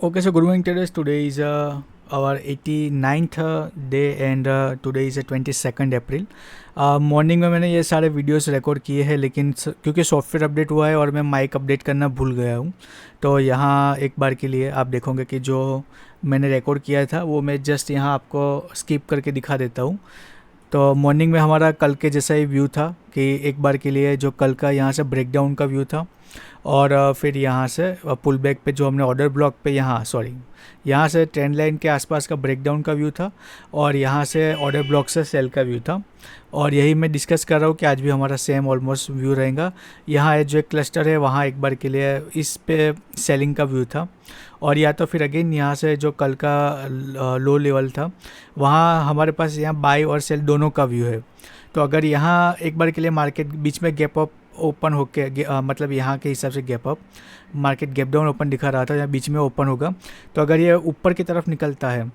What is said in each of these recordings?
Okay, so good morning traders. Today is our 89th day and today is 22nd April. Morning में मैंने ये सारे videos record किए हैं, लेकिन क्योंकि सॉफ्टवेयर अपडेट हुआ है और मैं माइक अपडेट करना भूल गया हूँ, तो यहाँ एक बार के लिए आप देखोगे कि जो मैंने रिकॉर्ड किया था वो मैं जस्ट यहाँ आपको स्किप करके दिखा देता हूँ. तो मॉर्निंग में हमारा कल के जैसा ही व्यू था कि एक बार के लिए जो कल का यहाँ से ब्रेकडाउन का व्यू था और फिर यहाँ से पुल बैक पे जो हमने ऑर्डर ब्लॉक पे यहाँ से ट्रेंड लाइन के आसपास का ब्रेकडाउन का व्यू था और यहाँ से ऑर्डर ब्लॉक से सेल का व्यू था. और यही मैं डिस्कस कर रहा हूँ कि आज भी हमारा सेम ऑलमोस्ट व्यू रहेगा. यहाँ जो एक क्लस्टर है वहाँ एक बार के लिए इस पे सेलिंग का व्यू था और या तो फिर अगेन यहाँ से जो कल का लो लेवल था वहाँ हमारे पास यहाँ बाई और सेल दोनों का व्यू है. तो अगर यहाँ एक बार के लिए मार्केट बीच में गैप अप ओपन होके मतलब यहाँ के हिसाब से gap up market gap down open दिखा रहा था, या बीच में ओपन होगा तो अगर ये ऊपर की तरफ निकलता है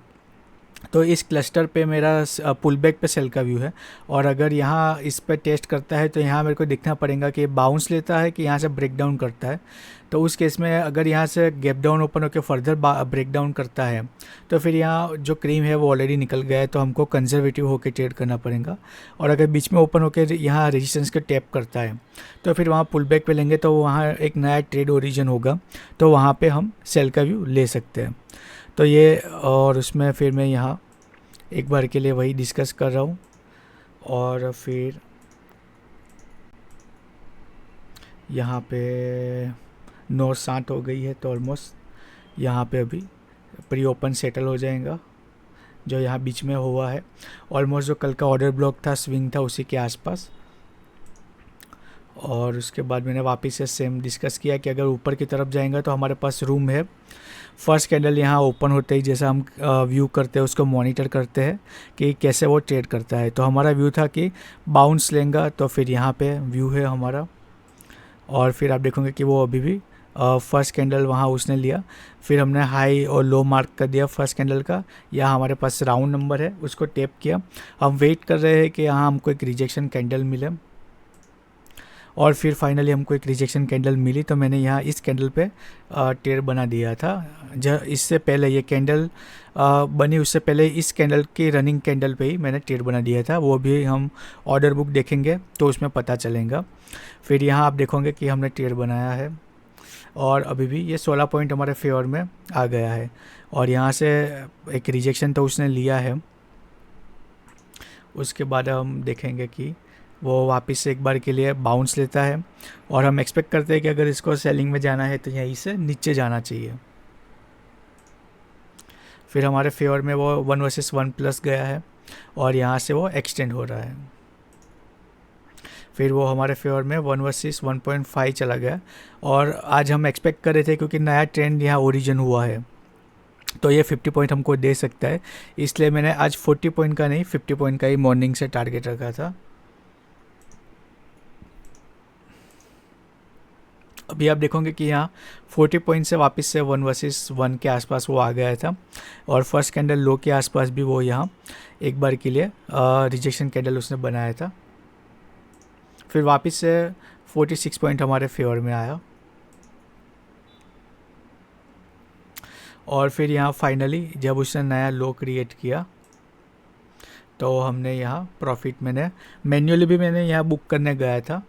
तो इस क्लस्टर पे मेरा पुल बैक पे सेल का व्यू है. और अगर यहाँ इस पे टेस्ट करता है तो यहाँ मेरे को देखना पड़ेगा कि बाउंस लेता है कि यहाँ से ब्रेक डाउन करता है. तो उस केस में अगर यहाँ से गैप डाउन ओपन होकर फर्दर ब्रेक डाउन करता है तो फिर यहाँ जो क्रीम है वो ऑलरेडी निकल गया है, तो हमको कंजर्वेटिव होकर ट्रेड करना पड़ेगा. और अगर बीच में ओपन होकर यहाँ रेजिस्टेंस के टैप करता है तो फिर वहाँ पुल बैक पे लेंगे तो वहाँ एक नया ट्रेड ओरिजिन होगा, तो वहाँ पे हम सेल का व्यू ले सकते हैं. तो ये और उसमें फिर मैं यहाँ एक बार के लिए वही डिस्कस कर रहा हूँ. और फिर यहाँ पे 9:60 हो गई है, तो ऑलमोस्ट यहाँ पे अभी प्री ओपन सेटल हो जाएगा जो यहाँ बीच में हुआ है. ऑलमोस्ट जो कल का ऑर्डर ब्लॉक था, स्विंग था, उसी के आसपास. और उसके बाद मैंने वापस से सेम डिस्कस किया कि अगर ऊपर की तरफ जाएंगे तो हमारे पास रूम है. फर्स्ट कैंडल यहाँ ओपन होते ही जैसा हम व्यू करते हैं उसको मॉनिटर करते हैं कि कैसे वो ट्रेड करता है. तो हमारा व्यू था कि बाउंस लेंगे, तो फिर यहाँ पे व्यू है हमारा. और फिर आप देखोगे कि वो अभी भी फर्स्ट कैंडल वहाँ उसने लिया, फिर हमने हाई और लो मार्क कर दिया फर्स्ट कैंडल का. यहाँ हमारे पास राउंड नंबर है, उसको टैप किया. हम वेट कर रहे हैं कि यहाँ हमको एक रिजेक्शन कैंडल मिले और फिर फाइनली हमको एक रिजेक्शन कैंडल मिली. तो मैंने यहाँ इस कैंडल पे ट्रेड बना दिया था. इससे पहले ये कैंडल बनी उससे पहले इस कैंडल की रनिंग कैंडल पे ही मैंने ट्रेड बना दिया था. वो भी हम ऑर्डर बुक देखेंगे तो उसमें पता चलेगा. फिर यहाँ आप देखोगे कि हमने ट्रेड बनाया है और अभी भी ये 16 पॉइंट हमारे फेवर में आ गया है. और यहाँ से एक रिजेक्शन तो उसने लिया है. उसके बाद हम देखेंगे कि वो वापस से एक बार के लिए बाउंस लेता है और हम एक्सपेक्ट करते हैं कि अगर इसको सेलिंग में जाना है तो यहीं से नीचे जाना चाहिए. फिर हमारे फेवर में वो 1 वर्सेस 1 प्लस गया है और यहाँ से वो एक्सटेंड हो रहा है. फिर वो हमारे फेवर में 1 वर्सेस 1.5 चला गया. और आज हम एक्सपेक्ट कर रहे थे क्योंकि नया ट्रेंड यहाँ ओरिजिन हुआ है तो ये 50 पॉइंट हमको दे सकता है, इसलिए मैंने आज 40 पॉइंट का नहीं 50 पॉइंट का ही मॉर्निंग से टारगेट रखा था. अभी आप देखोगे कि यहाँ 40 पॉइंट से वापस से 1 वर्सेस 1 के आसपास वो आ गया था और फर्स्ट कैंडल लो के आसपास भी वो यहाँ एक बार के लिए रिजेक्शन कैंडल उसने बनाया था. फिर वापस से 46 पॉइंट हमारे फेवर में आया और फिर यहाँ फाइनली जब उसने नया लो क्रिएट किया तो हमने यहाँ प्रॉफिट मैन्युअली भी मैंने यहाँ बुक करने गया था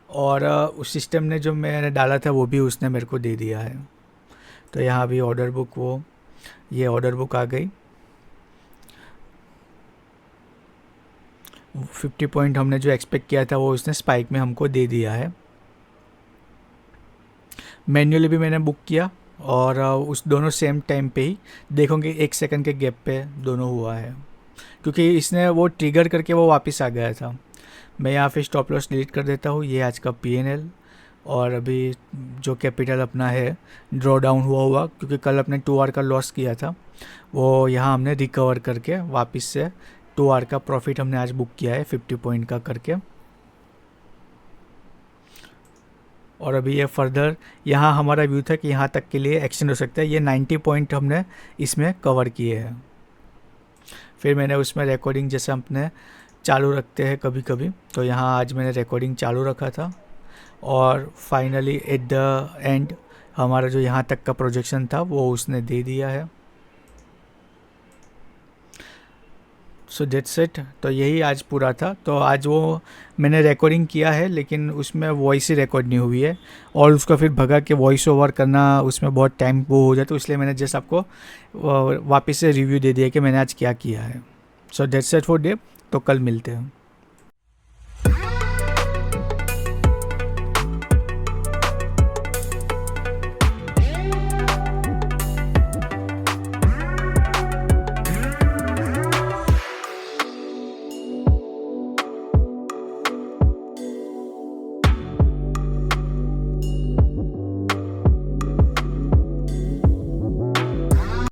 और उस सिस्टम ने जो मैंने डाला था वो भी उसने मेरे को दे दिया है. तो यहाँ भी ऑर्डर बुक ये ऑर्डर बुक आ गई. 50 पॉइंट हमने जो एक्सपेक्ट किया था वो उसने स्पाइक में हमको दे दिया है. मैन्युअली भी मैंने बुक किया और उस दोनों सेम टाइम पे ही देखोगे 1 सेकंड के गैप पे दोनों हुआ है, क्योंकि इसने वो ट्रिगर करके वो वापस आ गया था. मैं यहाँ पे स्टॉप लॉस डिलीट कर देता हूँ. ये आज का PNL और अभी जो कैपिटल अपना है ड्रॉ डाउन हुआ क्योंकि कल अपने 2 आवर का लॉस किया था वो यहाँ हमने रिकवर करके वापस से 2 आवर का प्रॉफिट हमने आज बुक किया है 50 पॉइंट का करके. और अभी ये फर्दर यहाँ हमारा व्यू था कि यहाँ तक के लिए एक्सटेंड हो सकता है. ये 90 पॉइंट हमने इसमें कवर किए हैं. फिर मैंने उसमें रिकॉर्डिंग जैसे अपने चालू रखते हैं कभी कभी, तो यहाँ आज मैंने रिकॉर्डिंग चालू रखा था और फाइनली एट द एंड हमारा जो यहाँ तक का प्रोजेक्शन था वो उसने दे दिया है। So that's it. तो यही आज पूरा था। तो आज वो मैंने रिकॉर्डिंग किया है लेकिन उसमें वॉइस ही रिकॉर्ड नहीं हुई है, और उसको फिर भगा के वॉइस ओवर करना उसमें बहुत टाइम वो हो जाता, तो इसलिए मैंने जस्ट आपको वापस से रिव्यू दे दिया कि मैंने आज क्या किया है। So that's it for day. तो कल मिलते हैं।